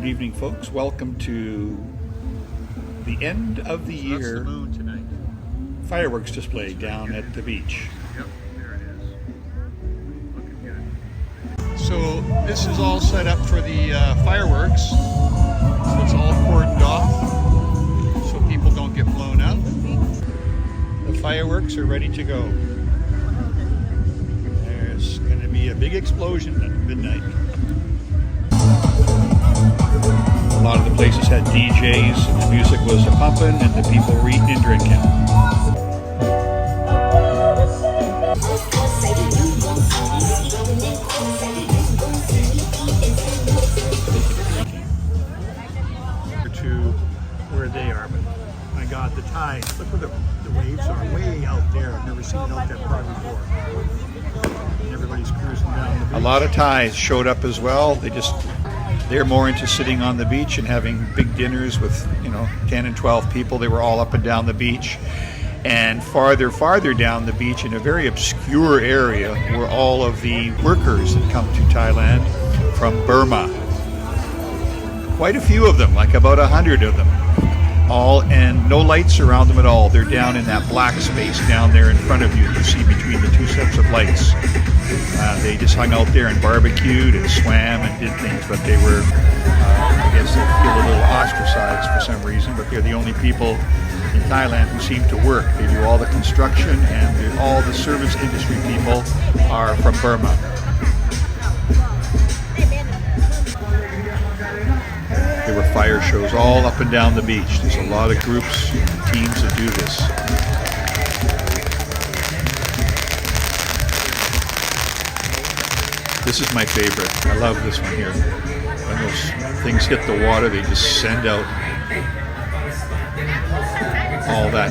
Good evening, folks. Welcome to the end of the year That's the moon tonight. fireworks display down at the beach. Yep, there it is. Looking good. So this is all set up for the fireworks. So it's all cordoned off so people don't get blown up. The fireworks are ready to go. There's going to be a big explosion at midnight. A lot of the places had DJs, and the music was a-pumping, and the people were eating and drinking. To where they are, but my God, the tide! Look where the waves are, way out there. I've never seen it out that far before. And everybody's cruising down the beach. A lot of Thais showed up as well. They're more into sitting on the beach and having big dinners with, 10 and 12 people. They were all up and down the beach. And farther down the beach in a very obscure area were all of the workers that come to Thailand from Burma. Quite a few of them, like about 100 of them. All, and no lights around them at all. They're down in that black space down there in front of you. You can see between the two sets of lights. They just hung out there and barbecued and swam and did things, but they were, I guess they feel a little ostracized for some reason, but they're the only people in Thailand who seem to work. They do all the construction, and all the service industry people are from Burma. There were fire shows all up and down the beach. There's a lot of groups and teams that do this. This is my favorite. I love this one here. When those things hit the water, they just send out all that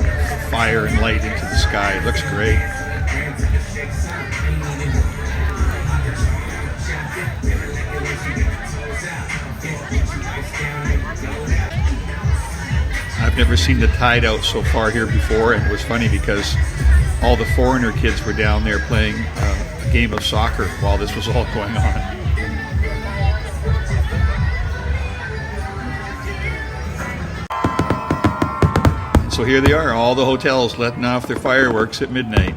fire and light into the sky. It looks great. I've never seen the tide out so far here before, and it was funny because all the foreigner kids were down there playing a game of soccer while this was all going on. So here they are, all the hotels letting off their fireworks at midnight.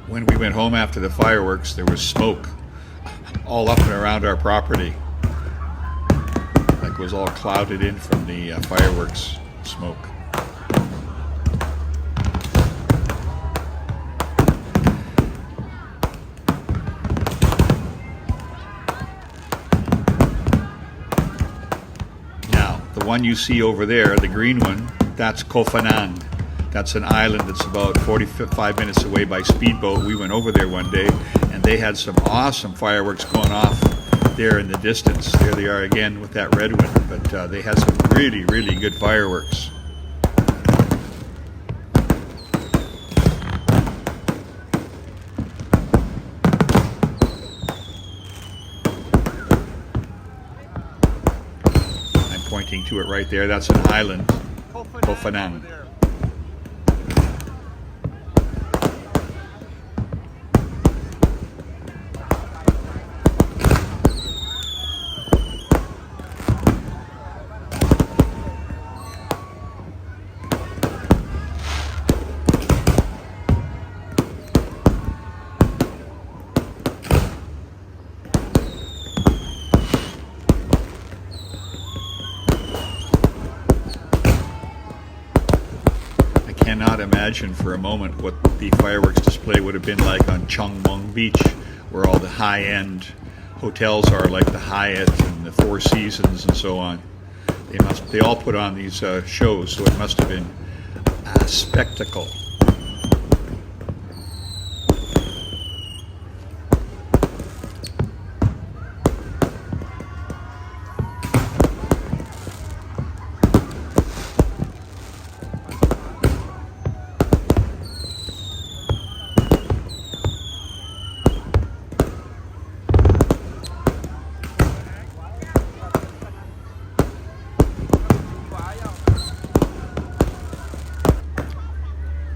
When we went home after the fireworks, there was smoke all up and around our property. Like it was all clouded in from the fireworks smoke. Now, the one you see over there, the green one, that's Koh Phangan. That's an island that's about 45 minutes away by speedboat. We went over there one day, and they had some awesome fireworks going off there in the distance. There they are again with that red one, but they had some really, really good fireworks. I'm pointing to it right there. That's an island. Kofanang. I cannot imagine for a moment what the fireworks display would have been like on Chongmong Beach, where all the high-end hotels are, like the Hyatt and the Four Seasons and so on. They all put on these shows, so it must have been a spectacle.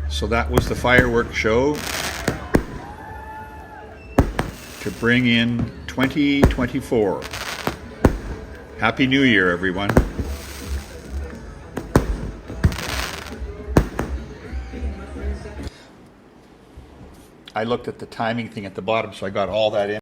So that was the fireworks show to bring in 2024. Happy New Year, everyone. I looked at the timing thing at the bottom, so I got all that in.